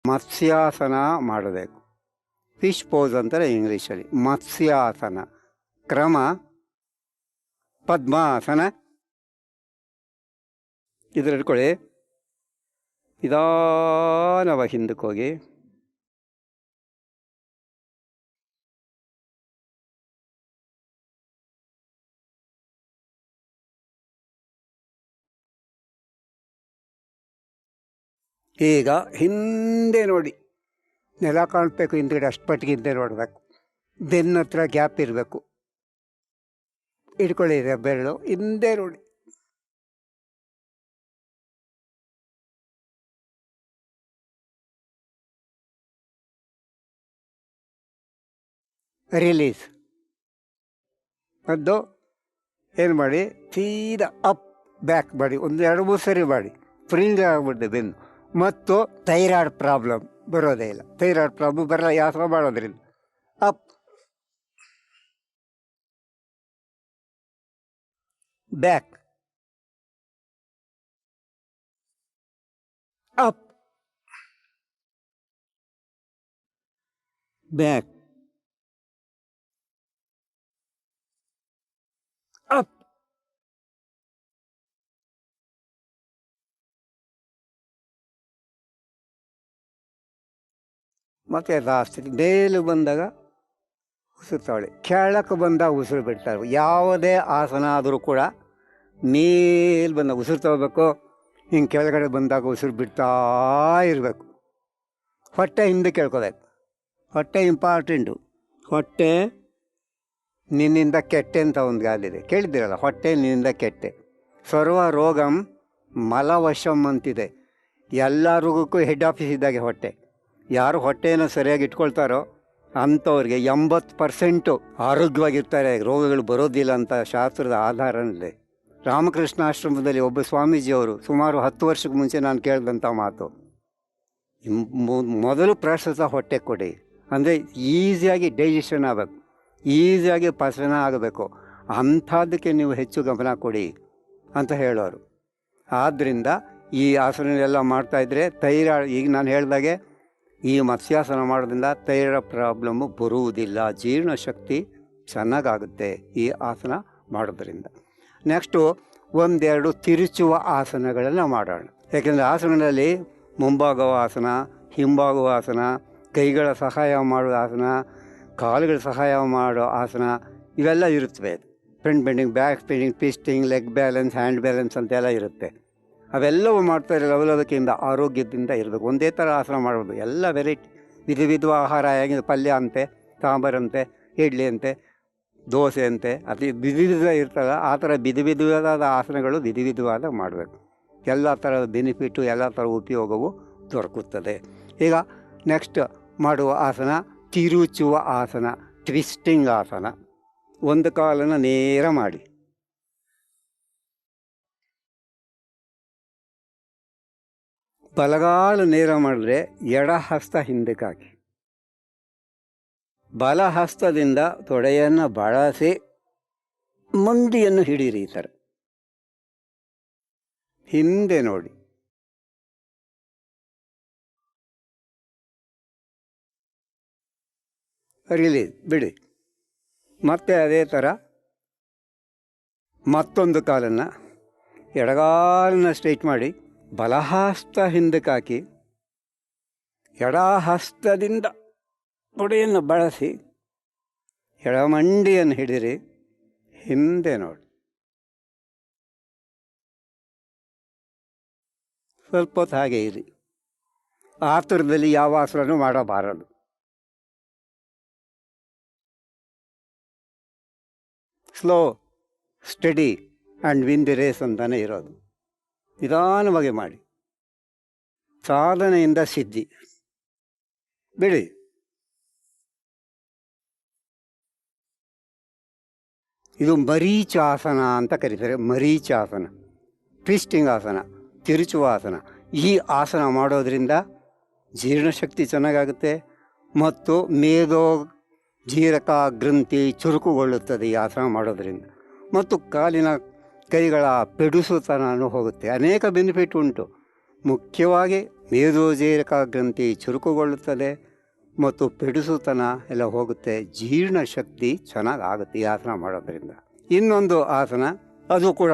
ಮತ್ಸ್ಯಾಸನ ಮಾಡಬೇಕು. Fish pose ಅಂತಾರೆ ಇಂಗ್ಲೀಷಲ್ಲಿ. ಮತ್ಸ್ಯಾಸನ ಕ್ರಮ ಪದ್ಮಾಸನ. ಇದರಲ್ಲಿ ಇಟ್ಕೊಳ್ಳಿ. ನಿಧಾನವಾಗಿ ಹಿಂದಕ್ಕೆ ಹೋಗಿ ಈಗ ಹಿಂದೆ ನೋಡಿ, ನೆಲ ಕಾಣಬೇಕು, ಹಿಂದ್ಗಡೆ ಅಷ್ಟು ಪಟ್ಟಿಗೆ ಹಿಂದೆ ನೋಡಬೇಕು. ಬೆನ್ನ ಹತ್ರ ಗ್ಯಾಪ್ ಇರಬೇಕು. ಇಟ್ಕೊಳ್ಳಿ ಬೆರಳು ಹಿಂದೆ ನೋಡಿ. ರಿಲೀಸ್. ಅದು ಏನು ಮಾಡಿ, ಸೀದಾ ಅಪ್ ಬ್ಯಾಕ್ ಮಾಡಿ, ಒಂದು 2-3 ಸರಿ ಮಾಡಿ. ಫ್ರಿಂಗ್ ಆಗ್ಬಿಡುತ್ತೆ ಬೆನ್ನು. ಮತ್ತು ಥೈರಾಯ್ಡ್ ಪ್ರಾಬ್ಲಮ್ ಬರೋದೇ ಇಲ್ಲ. ಥೈರಾಯ್ಡ್ ಪ್ರಾಬ್ಲಮ್ ಬರಲ್ಲ ಯಾಸನ ಮಾಡೋದ್ರಿಂದ. Up back up back up. ಮತ್ತು ಲಾಸ್ಟ್ ಮೇಲು ಬಂದಾಗ ಉಸಿರು ತಗೊಳ್ಳಿ, ಕೆಳಕ್ಕೆ ಬಂದಾಗ ಉಸಿರು ಬಿಡ್ತಾರೆ. ಯಾವುದೇ ಆಸನ ಆದರೂ ಕೂಡ ಮೇಲು ಬಂದಾಗ ಉಸಿರು ತಗೋಬೇಕು, ಹಿಂಗೆ ಕೆಳಗಡೆ ಬಂದಾಗ ಉಸಿರು ಬಿಡ್ತಾ ಇರಬೇಕು. ಹೊಟ್ಟೆ ಹಿಂದೆ ಕೇಳ್ಕೋಬೇಕು. ಹೊಟ್ಟೆ ಇಂಪಾರ್ಟೆಂಟು. ಹೊಟ್ಟೆ ನಿನ್ನಿಂದ ಕೆಟ್ಟೆ ಅಂತ ಒಂದು ಗಾದಿದೆ, ಕೇಳಿದ್ದೀರಲ್ಲ, ಹೊಟ್ಟೆ ನಿನ್ನಿಂದ ಕೆಟ್ಟೆ. ಸರ್ವ ರೋಗಂ ಮಲವಶಂ ಅಂತಿದೆ. ಎಲ್ಲ ರೋಗಕ್ಕೂ ಹೆಡ್ ಆಫೀಸ್ ಇದ್ದಾಗೆ ಹೊಟ್ಟೆ. ಯಾರು ಹೊಟ್ಟೆಯನ್ನು ಸರಿಯಾಗಿ ಇಟ್ಕೊಳ್ತಾರೋ ಅಂಥವ್ರಿಗೆ 80% ಆರೋಗ್ಯವಾಗಿರ್ತಾರೆ, ರೋಗಗಳು ಬರೋದಿಲ್ಲ ಅಂತ ಶಾಸ್ತ್ರದ ಆಧಾರವಿದೆ. ರಾಮಕೃಷ್ಣಾಶ್ರಮದಲ್ಲಿ ಒಬ್ಬ ಸ್ವಾಮೀಜಿಯವರು ಸುಮಾರು 10 ವರ್ಷಕ್ಕೆ ಮುಂಚೆ ನಾನು ಕೇಳಿದಂಥ ಮಾತು, ಮೊದಲು ಪ್ರಾಶಸ್ತ್ಯ ಹೊಟ್ಟೆ ಕೊಡಿ. ಅಂದರೆ ಈಸಿಯಾಗಿ ಡೈಜೆಷನ್ ಆಗಬೇಕು, ಈಸಿಯಾಗಿ ಪಚನ ಆಗಬೇಕು, ಅಂಥದ್ದಕ್ಕೆ ನೀವು ಹೆಚ್ಚು ಗಮನ ಕೊಡಿ ಅಂತ ಹೇಳೋರು. ಆದ್ದರಿಂದ ಈ ಆಸನಗಳೆಲ್ಲ ಮಾಡ್ತಾಯಿದ್ರೆ ಥೈರಾಯ್ಡ್, ಈಗ ನಾನು ಹೇಳಿದಾಗೆ ಈ ಮತ್ಸ್ಯಾಸನ ಮಾಡೋದ್ರಿಂದ ಥೈರಾಯ್ಡ್ ಪ್ರಾಬ್ಲಮ್ಮು ಬರುವುದಿಲ್ಲ. ಜೀರ್ಣಶಕ್ತಿ ಚೆನ್ನಾಗಾಗುತ್ತೆ ಈ ಆಸನ ಮಾಡೋದ್ರಿಂದ. ನೆಕ್ಸ್ಟು 1-2 ತಿರುಚುವ ಆಸನಗಳನ್ನು ಮಾಡೋಣ. ಯಾಕೆಂದರೆ ಆಸನಗಳಲ್ಲಿ ಮುಂಭಾಗುವ ಆಸನ, ಹಿಂಭಾಗುವ ಆಸನ, ಕೈಗಳ ಸಹಾಯ ಮಾಡುವ ಆಸನ, ಕಾಲುಗಳ ಸಹಾಯ ಮಾಡೋ ಆಸನ ಇವೆಲ್ಲ ಇರುತ್ತವೆ. Front bending, back bending, twisting, leg balance, hand balance ಅಂತೆಲ್ಲ ಇರುತ್ತೆ. ಅವೆಲ್ಲವೂ ಮಾಡ್ತಾರೆ ಲವಲವಿಕೆಯಿಂದ, ಆರೋಗ್ಯದಿಂದ ಇರಬೇಕು. ಒಂದೇ ಥರ ಆಸನ ಮಾಡ್ಬೋದು. ಎಲ್ಲ ವೆರೈಟಿ ವಿಧ ವಿಧ ಆಹಾರ, ಹೇಗೆ ಪಲ್ಯ ಅಂತೆ, ಸಾಂಬಾರಂತೆ, ಇಡ್ಲಿ ಅಂತೆ, ದೋಸೆ ಅಂತೆ, ಅದು ವಿಧ ವಿಧ ಇರ್ತಲ್ಲ, ಆ ಥರ ವಿಧ ವಿಧವಾದ ಆಸನಗಳು ವಿಧ ವಿಧವಾದ ಮಾಡಬೇಕು. ಎಲ್ಲ ಥರದ ಬೆನಿಫಿಟ್ಟು, ಎಲ್ಲ ಥರ ಉಪಯೋಗವು ದೊರಕುತ್ತದೆ. ಈಗ ನೆಕ್ಸ್ಟ್ ಮಾಡುವ ಆಸನ ತಿರುಚುವ ಆಸನ, ಟ್ವಿಸ್ಟಿಂಗ್ ಆಸನ. ಒಂದು ಕಾಲನ್ನು ನೇರ ಮಾಡಿ, ಬಲಗಾಲು ನೇರ ಮಾಡಿದ್ರೆ ಎಡ ಹಸ್ತ ಹಿಂದಕ್ಕೆ ಹಾಕಿ, ಬಲ ಹಸ್ತದಿಂದ ತೊಡೆಯನ್ನು ಬಳಸಿ ಮಂಡಿಯನ್ನು ಹಿಡೀರಿ. ಈ ಥರ ಹಿಂದೆ ನೋಡಿ. ರಿಲೀಸ್, ಬಿಡಿ. ಮತ್ತೆ ಅದೇ ಥರ ಮತ್ತೊಂದು ಕಾಲನ್ನು, ಎಡಗಾಲನ್ನು ಸ್ಟ್ರೈಟ್ ಮಾಡಿ ಬಲಹಸ್ತ ಹಿಂದಕ್ಕೆ ಹಾಕಿ, ಎಡ ಹಸ್ತದಿಂದ ತೊಡೆಯನ್ನು ಬಳಸಿ ಎಡಮಂಡಿಯನ್ನು ಹಿಡಿರಿ, ಹಿಂದೆ ನೋಡಿ. ಸ್ವಲ್ಪ ಹೊತ್ತು ಹಾಗೆ ಇರಿ. ಆತುರದಲ್ಲಿ ಯಾವ ಆಸನೂ ಮಾಡಬಾರದು. Slow, steady and win the race ಅಂತಲೇ ಇರೋದು. ನಿಧಾನವಾಗಿ ಮಾಡಿ. ಸಾಧನೆಯಿಂದ ಸಿದ್ಧಿ. ಬಿಡಿ. ಇದು ಮರೀಚಾಸನ ಅಂತ ಕರೀತಾರೆ. ಮರೀಚಾಸನ, ಟ್ವಿಸ್ಟಿಂಗ್ ಆಸನ, ತಿರುಚುವ ಆಸನ. ಈ ಆಸನ ಮಾಡೋದರಿಂದ ಜೀರ್ಣಶಕ್ತಿ ಚೆನ್ನಾಗಾಗುತ್ತೆ ಮತ್ತು ಮೇದೋ ಜೀರಕ ಗ್ರಂಥಿ ಚುರುಕುಗೊಳ್ಳುತ್ತದೆ ಈ ಆಸನ ಮಾಡೋದರಿಂದ. ಮತ್ತು ಕಾಲಿನ ಕೈಗಳ ಪೆಡುಸುತನೂ ಹೋಗುತ್ತೆ. ಅನೇಕ ಬೆನಿಫಿಟ್ ಉಂಟು. ಮುಖ್ಯವಾಗಿ ಮೇದೋಜೇರಕ ಗ್ರಂಥಿ ಚುರುಕುಗೊಳ್ಳುತ್ತದೆ ಮತ್ತು ಪೆಡುಸುತನ ಎಲ್ಲ ಹೋಗುತ್ತೆ, ಜೀರ್ಣಶಕ್ತಿ ಚೆನ್ನಾಗಿ ಆಗುತ್ತೆ ಈ ಆಸನ ಮಾಡೋದ್ರಿಂದ. ಇನ್ನೊಂದು ಆಸನ, ಅದು ಕೂಡ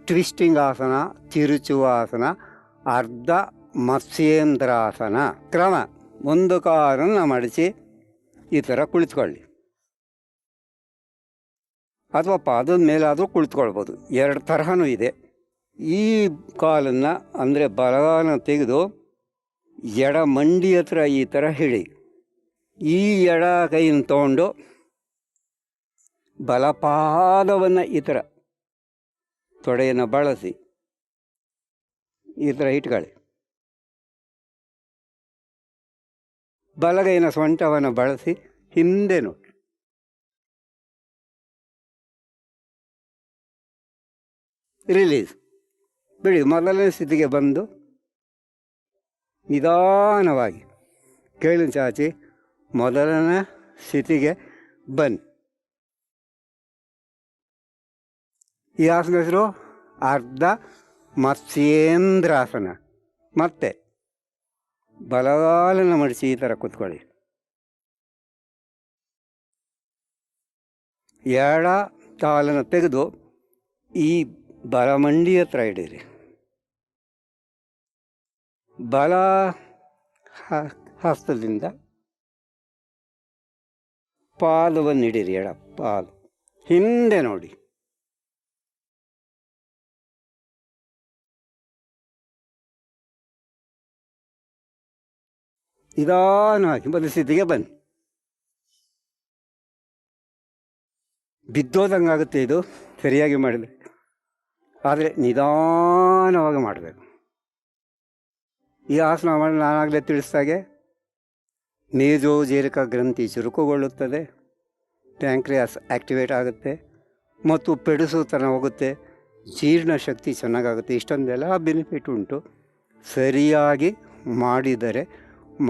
ಟ್ವಿಸ್ಟಿಂಗ್ ಆಸನ, ತಿರುಚುವ ಆಸನ, ಅರ್ಧ ಮತ್ಸ್ಯೇಂದ್ರಾಸನ. ಕ್ರಮ, ಒಂದು ಕಾಲನ್ನು ಮಡಿಸಿ ಈ ಥರ ಕುಳಿತುಕೊಳ್ಳಿ, ಅಥವಾ ಪಾದದ ಮೇಲಾದರೂ ಕುಳಿತುಕೊಳ್ಬೋದು. ಎರಡು ತರಹನೂ ಇದೆ. ಈ ಕಾಲನ್ನು ಅಂದರೆ ಬಲಗಾಲನ ತೆಗೆದು ಎಡ ಮಂಡಿ ಹತ್ರ ಈ ಥರ ಹಿಡಿ. ಈ ಎಡ ಕೈಯನ್ನು ತಗೊಂಡು ಬಲಪಾದವನ್ನು ಈ ಥರ ತೊಡೆಯನ್ನು ಬಳಸಿ ಈ ಥರ ಇಟ್ಕೊಳ್ಳಿ. ಬಲಗೈನ ಸೊಂಟವನ್ನು ಬಳಸಿ ಹಿಂದೆ ನೋಡಿ. ರಿಲೀಸ್ ಬಿಡಿ. ಮೊದಲನೇ ಸ್ಥಿತಿಗೆ ಬಂದು ನಿಧಾನವಾಗಿ ಕೈಯನ್ನು ಚಾಚಿ ಮೊದಲನೇ ಸ್ಥಿತಿಗೆ ಬನ್ನಿ. ಈ ಆಸನ ಹೆಸರು ಅರ್ಧ ಮತ್ಸ್ಯೇಂದ್ರಾಸನ. ಮತ್ತೆ ಬಲಗಾಲನ್ನು ಮಡಿಸಿ ಈ ಥರ ಕೂತ್ಕೊಳ್ಳಿ. ಎಡ ಕಾಲನ್ನು ತೆಗೆದು ಈ ಬಲಮಂಡಿ ಹತ್ರ ಇಡೀರಿ. ಬಲ ಹಸ್ತದಿಂದ ಪಾದವನ್ನು ಇಡೀರಿ. ಎಡ ಪಾದ ಹಿಂದೆ ನೋಡಿ. ನಿಧಾನವಾಗಿ ಮೊದಲ ಸ್ಥಿತಿಗೆ ಬನ್ನಿ. ಬಿದ್ದೋದಂಗಾಗುತ್ತೆ ಇದು ಸರಿಯಾಗಿ ಮಾಡಿದರೆ, ಆದರೆ ನಿಧಾನವಾಗಿ ಮಾಡಬೇಕು. ಈ ಆಸನ ಮಾಡಿ ನಾನಾಗಲೇ ತಿಳಿಸಿದಾಗೆ ಮೇದೋಜೇರಕ ಗ್ರಂಥಿ ಚುರುಕುಗೊಳ್ಳುತ್ತದೆ, ಪ್ಯಾಂಕ್ರಿಯಾಸ್ ಆ್ಯಕ್ಟಿವೇಟ್ ಆಗುತ್ತೆ ಮತ್ತು ಪೆಡುಸುತನ ಹೋಗುತ್ತೆ, ಜೀರ್ಣಶಕ್ತಿ ಚೆನ್ನಾಗಾಗುತ್ತೆ. ಇಷ್ಟೊಂದೆಲ್ಲ ಬೆನಿಫಿಟ್ ಉಂಟು ಸರಿಯಾಗಿ ಮಾಡಿದರೆ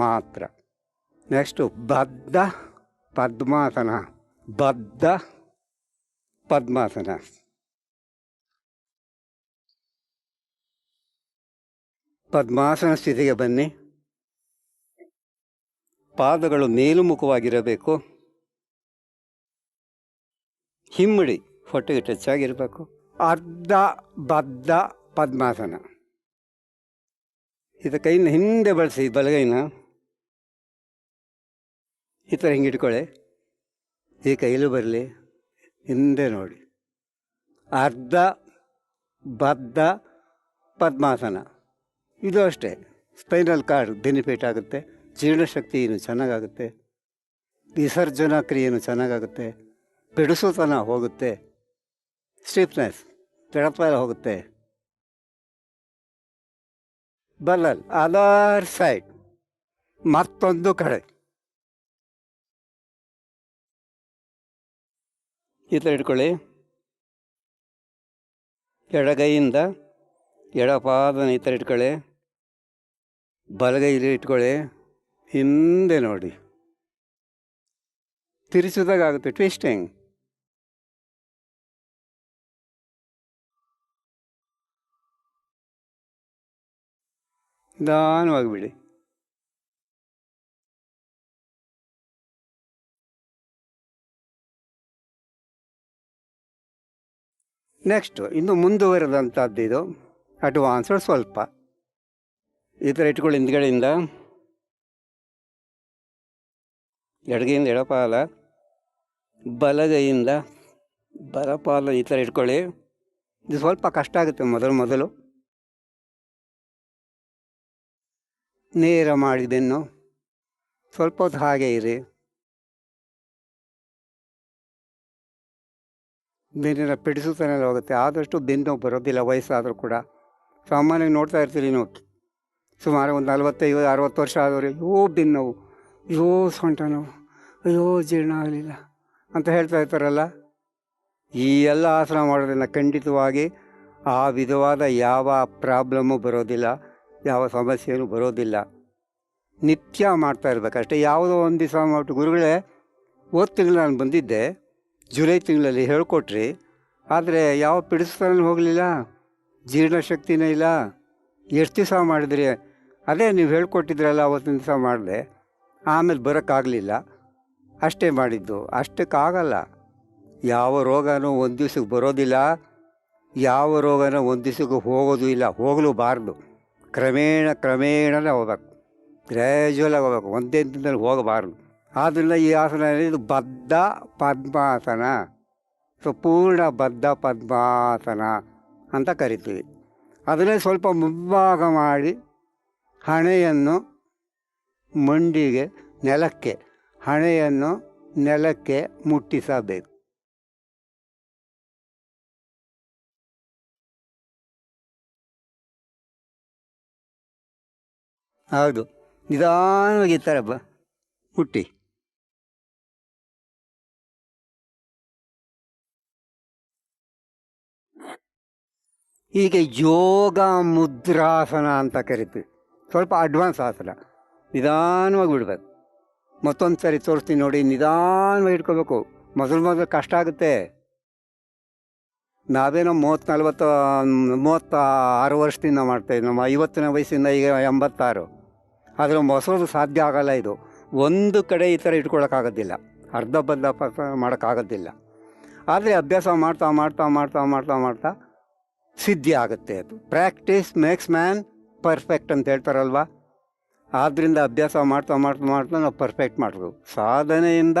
ಮಾತ್ರ. ನೆಕ್ಸ್ಟು ಬದ್ಧ ಪದ್ಮಾಸನ. ಬದ್ಧ ಪದ್ಮಾಸನ. ಪದ್ಮಾಸನ ಸ್ಥಿತಿಗೆ ಬನ್ನಿ. ಪಾದಗಳು ಮೇಲುಮುಖವಾಗಿರಬೇಕು. ಹಿಮ್ಮಡಿ ಹೊಟ್ಟೆಗೆ ಟಚ್ ಆಗಿರಬೇಕು. ಅರ್ಧ ಬದ್ಧ ಪದ್ಮಾಸನ. ಇದು ಕೈನ ಹಿಂದೆ ಬಳಸಿ, ಬಲಗೈನ ಈ ಥರ ಹಿಂಗೆ ಇಟ್ಕೊಳ್ಳಿ. ಈ ಕೈಲೂ ಬರಲಿ, ಹಿಂದೆ ನೋಡಿ. ಅರ್ಧ ಬದ್ಧ ಪದ್ಮಾಸನ. ಇದು ಅಷ್ಟೇ, ಸ್ಪೈನಲ್ ಕಾರ್ಡ್ ಬೆನಿಫಿಟ್ ಆಗುತ್ತೆ, ಜೀರ್ಣಶಕ್ತಿಯೂ ಚೆನ್ನಾಗಾಗುತ್ತೆ, ವಿಸರ್ಜನಾ ಕ್ರಿಯೆಯೂ ಚೆನ್ನಾಗಾಗುತ್ತೆ, ಪೆಡುಸುತನ ಹೋಗುತ್ತೆ, ಸ್ಟಿಫ್ನೆಸ್ ಜಡತ್ವ ಹೋಗುತ್ತೆ. ಬಲ್ಲಲ್ ಅದರ್ ಸೈಡ್ ಮತ್ತೊಂದು ಕಡೆ ಈ ಥರ ಇಟ್ಕೊಳ್ಳಿ. ಎಡಗೈಯಿಂದ ಎಡಪಾದನ ಈ ಥರ ಇಟ್ಕೊಳ್ಳಿ. ಬಲಗೈಲಿ ಇಟ್ಕೊಳ್ಳಿ, ಹಿಂದೆ ನೋಡಿ. ತಿರುಚಿದಾಗುತ್ತೆ, ಟ್ವಿಸ್ಟಿಂಗ್. ನಿಧಾನವಾಗಿಬಿಡಿ. ನೆಕ್ಸ್ಟು ಇನ್ನು ಮುಂದುವರೆದಂಥದ್ದು, ಇದು ಅಡ್ವಾನ್ಸ್ಡ್ ಸ್ವಲ್ಪ. ಈ ಥರ ಇಟ್ಕೊಳ್ಳಿ. ಹಿಂದ್ಗಡೆಯಿಂದ ಎಡಗೈಯಿಂದ ಎಡಪಾಲ, ಬಲಗೈಯಿಂದ ಬಲಪಾಲ ಈ ಥರ ಇಟ್ಕೊಳ್ಳಿ. ಇದು ಸ್ವಲ್ಪ ಕಷ್ಟ ಆಗುತ್ತೆ ಮೊದಲು. ನೇರ ಮಾಡಿ ಬೆನ್ನು ಸ್ವಲ್ಪ ಹೊತ್ತು ಹಾಗೆ ಇರಿ. ಬೆನ್ನಿನ ಪೆಡಿಸುತ್ತಾನೆಲ್ಲ ಹೋಗುತ್ತೆ. ಆದಷ್ಟು ಬೆನ್ನು ಬರೋದಿಲ್ಲ ವಯಸ್ಸಾದರೂ ಕೂಡ. ಸಾಮಾನ್ಯವಾಗಿ ನೋಡ್ತಾ ಇರ್ತೀರಿ ನೀವು, ಸುಮಾರು ಒಂದು 45-60 ವರ್ಷ ಆದವರು, ಅಯ್ಯೋ ಬೆನ್ನು ನೋವು, ಅಯ್ಯೋ ಸೊಂಟ ನೋವು, ಅಯ್ಯೋ ಜೀರ್ಣ ಆಗಲಿಲ್ಲ ಅಂತ ಹೇಳ್ತಾ ಇರ್ತಾರಲ್ಲ. ಈ ಎಲ್ಲ ಆಸನ ಮಾಡೋದ್ರಿಂದ ಖಂಡಿತವಾಗಿ ಆ ವಿಧವಾದ ಯಾವ ಪ್ರಾಬ್ಲಮ್ಮು ಬರೋದಿಲ್ಲ, ಯಾವ ಸಮಸ್ಯೆಯೂ ಬರೋದಿಲ್ಲ. ನಿತ್ಯ ಮಾಡ್ತಾ ಇರಬೇಕಷ್ಟೇ. ಯಾವುದೋ ಒಂದು ದಿವಸ ಮಾಡ್ಬಿಟ್ಟು, ಗುರುಗಳೇ ಹೋದ ತಿಂಗಳು ನಾನು ಬಂದಿದ್ದೆ, ಜುಲೈ ತಿಂಗಳಲ್ಲಿ ಹೇಳ್ಕೊಟ್ರಿ, ಆದರೆ ಯಾವ ಪಿಡಿಸ್ತಾನೆ ಹೋಗಲಿಲ್ಲ, ಜೀರ್ಣಶಕ್ತಿನೇ ಇಲ್ಲ, ಎಷ್ಟು ದಿವಸ ಮಾಡಿದ್ರಿ? ಅದೇ ನೀವು ಹೇಳ್ಕೊಟ್ಟಿದ್ರಲ್ಲ ಅವತ್ತಿನ ದಿವಸ ಮಾಡಿದೆ, ಆಮೇಲೆ ಬರೋಕ್ಕಾಗಲಿಲ್ಲ, ಅಷ್ಟೇ ಮಾಡಿದ್ದು. ಅಷ್ಟಕ್ಕಾಗಲ್ಲ. ಯಾವ ರೋಗನೂ ಒಂದು ದಿವ್ಸಕ್ಕೆ ಬರೋದಿಲ್ಲ, ಯಾವ ರೋಗನೂ ಒಂದು ದಿವ್ಸಕ್ಕೆ ಹೋಗೋದು ಇಲ್ಲ, ಹೋಗಲೂಬಾರ್ದು. ಕ್ರಮೇಣನೇ ಹೋಗ್ಬೇಕು, ಗ್ರ್ಯಾಜುವಲಾಗಿ ಹೋಗ್ಬೇಕು, ಒಂದೇ ದಿನದಲ್ಲಿ ಹೋಗಬಾರ್ದು. ಆದ್ದರಿಂದ ಈ ಆಸನ ಇದು ಬದ್ಧ ಪದ್ಮಾಸನ, ಪೂರ್ಣ ಬದ್ಧ ಪದ್ಮಾಸನ ಅಂತ ಕರಿತೀವಿ. ಅದನ್ನೇ ಸ್ವಲ್ಪ ಮುಂಭಾಗ ಮಾಡಿ ಹಣೆಯನ್ನು ಮಂಡಿಗೆ ನೆಲಕ್ಕೆ, ಹಣೆಯನ್ನು ನೆಲಕ್ಕೆ ಮುಟ್ಟಿಸಬೇಕು. ಹೌದು, ನಿಧಾನವಾಗಿ ಈ ಥರ ಮುಟ್ಟಿ. ಹೀಗೆ ಯೋಗ ಮುದ್ರಾಸನ ಅಂತ ಕರಿತೀವಿ. ಸ್ವಲ್ಪ ಅಡ್ವಾನ್ಸ್ ಆಸನ, ನಿಧಾನವಾಗಿ ಬಿಡಬೇಕು. ಮತ್ತೊಂದು ಸರಿ ತೋರಿಸ್ತೀನಿ ನೋಡಿ, ನಿಧಾನವಾಗಿ ಇಟ್ಕೋಬೇಕು. ಮೊದಲು ಕಷ್ಟ ಆಗುತ್ತೆ. ನಾವೇನೋ 36 ವರ್ಷದಿಂದ ಮಾಡ್ತಾಯಿದ್ವಿ, ನಮ್ಮ 50ನೇ ವಯಸ್ಸಿಂದ ಈಗ 86. ಆದರೆ ಮೊಸರು ಸಾಧ್ಯ ಆಗಲ್ಲ. ಇದು ಒಂದು ಕಡೆ ಈ ಥರ ಇಟ್ಕೊಳ್ಳೋಕ್ಕಾಗೋದಿಲ್ಲ, ಅರ್ಧ ಬದ್ಧ ಮಾಡೋಕ್ಕಾಗೋದಿಲ್ಲ. ಆದರೆ ಅಭ್ಯಾಸ ಮಾಡ್ತಾ ಮಾಡ್ತಾ ಮಾಡ್ತಾ ಮಾಡ್ತಾ ಮಾಡ್ತಾ ಸಿದ್ಧಿ ಆಗುತ್ತೆ. ಅದು ಪ್ರಾಕ್ಟೀಸ್ ಮೇಕ್ಸ್ ಮ್ಯಾನ್ ಪರ್ಫೆಕ್ಟ್ ಅಂತ ಹೇಳ್ತಾರಲ್ವ. ಆದ್ದರಿಂದ ಅಭ್ಯಾಸ ಮಾಡ್ತಾ ಮಾಡ್ತಾ ಮಾಡ್ತಾ ನಾವು ಪರ್ಫೆಕ್ಟ್ ಮಾಡಬೇಕು. ಸಾಧನೆಯಿಂದ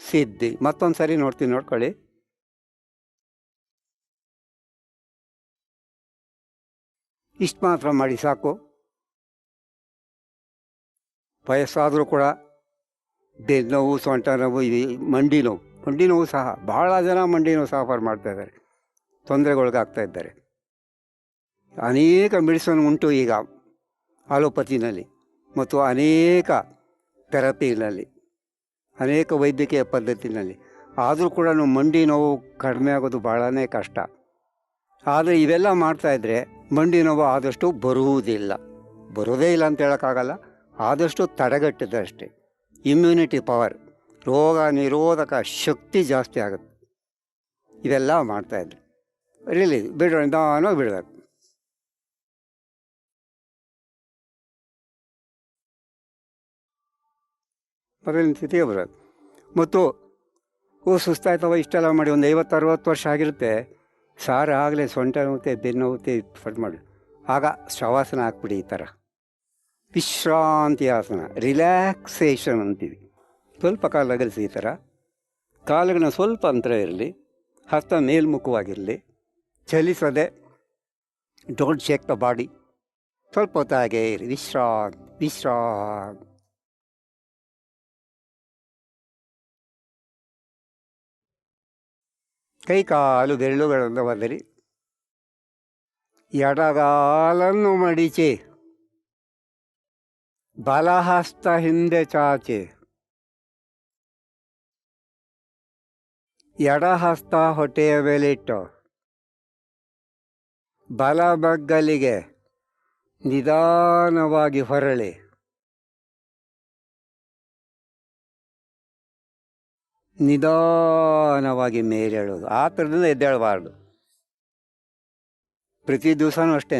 ಸಿದ್ಧಿ. ಮತ್ತೊಂದು ಸರಿ ನೋಡ್ಕೊಳ್ಳಿ. ಇಷ್ಟು ಮಾತ್ರ ಮಾಡಿ ಸಾಕು. ವಯಸ್ಸಾದರೂ ಕೂಡ ಬೆನ್ನು ನೋವು, ಸೊಂಟ ನೋವು, ಮಂಡಿ ನೋವು ಸಹ ಭಾಳ ಜನ ಮಂಡಿ ನೋವು ಸಫರ್ ಮಾಡ್ತಾಯಿದ್ದಾರೆ, ತೊಂದರೆಗೊಳಗಾಗ್ತಾ ಇದ್ದಾರೆ. ಅನೇಕ ಮೆಡಿಸನ್ ಉಂಟು ಈಗ ಆಲೋಪತಿನಲ್ಲಿ ಮತ್ತು ಅನೇಕ ಥೆರಪಿನಲ್ಲಿ, ಅನೇಕ ವೈದ್ಯಕೀಯ ಪದ್ಧತಿನಲ್ಲಿ. ಆದರೂ ಕೂಡ ಮಂಡಿ ನೋವು ಕಡಿಮೆ ಆಗೋದು ಭಾಳನೇ ಕಷ್ಟ. ಆದರೆ ಇವೆಲ್ಲ ಮಾಡ್ತಾಯಿದ್ರೆ ಮಂಡಿ ನೋವು ಆದಷ್ಟು ಬರೋದೇ ಇಲ್ಲ ಅಂತ ಹೇಳೋಕ್ಕಾಗಲ್ಲ, ಆದಷ್ಟು ತಡೆಗಟ್ಟಿದಷ್ಟೇ. ಇಮ್ಯುನಿಟಿ ಪವರ್, ರೋಗ ನಿರೋಧಕ ಶಕ್ತಿ ಜಾಸ್ತಿ ಆಗುತ್ತೆ ಇವೆಲ್ಲ ಮಾಡ್ತಾಯಿದ್ರೆ. ಬಿಡೋಣ, ನಿಧಾನವಾಗಿ ಬಿಡಬೇಕು. ಮೊದಲಿನ ಸ್ಥಿತಿಗೆ ಬರೋದು. ಮತ್ತು ಸುಸ್ತಾಯ್ತವ, ಇಷ್ಟೆಲ್ಲ ಮಾಡಿ ಒಂದು 50-60 ವರ್ಷ ಆಗಿರುತ್ತೆ, ಸಾರು ಆಗಲೇ ಸೊಂಟ ನೋವುತ್ತೆ, ಬೆನ್ನು ನೋವುತ್ತೆ, ಮಾಡಿ ಆಗ ಶವಾಸನ ಹಾಕ್ಬಿಡಿ. ಈ ಥರ ವಿಶ್ರಾಂತಿ ಆಸನ, ರಿಲ್ಯಾಕ್ಸೇಷನ್ ಅಂತೀವಿ. ಸ್ವಲ್ಪ ಕಾಲ ಅಗಲಿಸಿ ಈ ಥರ. ಕಾಲುಗಳನ್ನ ಸ್ವಲ್ಪ ಅಂತರ ಇರಲಿ, ಹಸ್ತ ಮೇಲ್ಮುಖವಾಗಿರಲಿ, ಚಲಿಸದೆ. Don't shake the body. ಸ್ವಲ್ಪ ಹೊತ್ತಾಗೆ ಇರಿ. ವಿಶ್ರಾಂತಿ. ಕೈ ಕಾಲು ಬೆರಳುಗಳನ್ನು ಒದರಿ, ಎಡಗಾಲನ್ನು ಮಡಿಚಿ, ಬಲಹಸ್ತ ಹಿಂದೆ ಚಾಚಿ, ಎಡಹಸ್ತ ಹೊಟ್ಟೆಯ ಮೇಲಿಟ್ಟು, ಬಲಬಗ್ಗಲಿಗೆ ನಿಧಾನವಾಗಿ ಹೊರಳಿ, ನಿಧಾನವಾಗಿ ಮೇಲೇಳೋದು. ಆ ಥರದಿಂದ ಎದ್ದೇಳಬಾರ್ದು. ಪ್ರತಿ ದಿವಸನೂ ಅಷ್ಟೇ.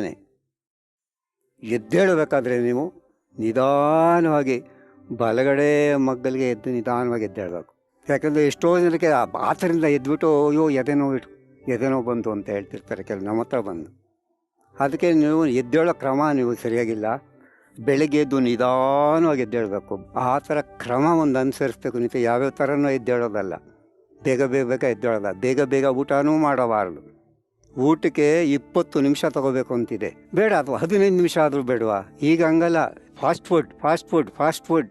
ಎದ್ದೇಳಬೇಕಾದ್ರೆ ನೀವು ನಿಧಾನವಾಗಿ ಬಲಗಡೆ ಮಗ್ಗಲಿಗೆ ಎದ್ದು ನಿಧಾನವಾಗಿ ಎದ್ದೇಳಬೇಕು. ಯಾಕಂದರೆ ಎಷ್ಟೋ ಜನಕ್ಕೆ ಆ ಥರದಿಂದ ಎದ್ಬಿಟ್ಟು ಅಯ್ಯೋ ಎದೆ ನೋವು ಬಂತು ಅಂತ ಹೇಳ್ತಿರ್ತಾರೆ ಕೆಲವು ನಮ್ಮ ಹತ್ರ ಬಂದು. ಅದಕ್ಕೆ ನೀವು ಎದ್ದೇಳೋ ಕ್ರಮ ನೀವು ಸರಿಯಾಗಿಲ್ಲ. ಬೆಳಗ್ಗೆ ಎದ್ದು ನಿಧಾನವಾಗಿ ಎದ್ದೇಳಬೇಕು. ಆ ಥರ ಕ್ರಮ ಒಂದು ಅನುಸರಿಸ್ಬೇಕು. ನಿಂತು ಯಾವ್ಯಾವ ಥರನೂ ಎದ್ದೇಳೋದಲ್ಲ, ಬೇಗ ಎದ್ದೇಳೋದ. ಬೇಗ ಊಟನೂ ಮಾಡಬಾರ್ದು. ಊಟಕ್ಕೆ 20 ನಿಮಿಷ ತೊಗೋಬೇಕು ಅಂತಿದೆ, ಬೇಡ. ಅಥವಾ 15 ನಿಮಿಷ ಆದರೂ ಬೇಡವಾ? ಈಗ ಹಂಗಲ್ಲ. ಫಾಸ್ಟ್ ಫುಡ್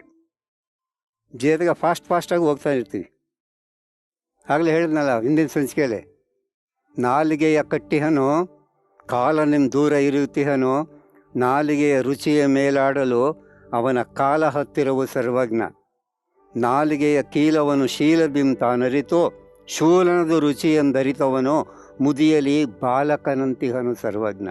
ಜೊತೆಗೆ ಫಾಸ್ಟಾಗಿ ಹೋಗ್ತಾ ಇರ್ತೀವಿ. ಆಗಲೇ ಹೇಳಿದ್ನಲ್ಲ ಹಿಂದಿನ ಸಂಚಿಕೆಯಲ್ಲಿ, ನಾಲಿಗೆಯ ಕಟ್ಟಿಹನು ಕಾಲನಿಂ ದೂರ ಇರುತ್ತಿಹನು, ನಾಲಿಗೆಯ ರುಚಿಯ ಮೇಲಾಡಲು ಅವನ ಕಾಲ ಹತ್ತಿರವು ಸರ್ವಜ್ಞ. ನಾಲಿಗೆಯ ಕೀಲವನು ಶೀಲಬಿಂ ತಾನರಿತು, ಶೂಲನದು ರುಚಿಯೆಂದರಿತವನು ಮುದಿಯಲಿ ಬಾಲಕನಂತಿಹನು ಸರ್ವಜ್ಞ.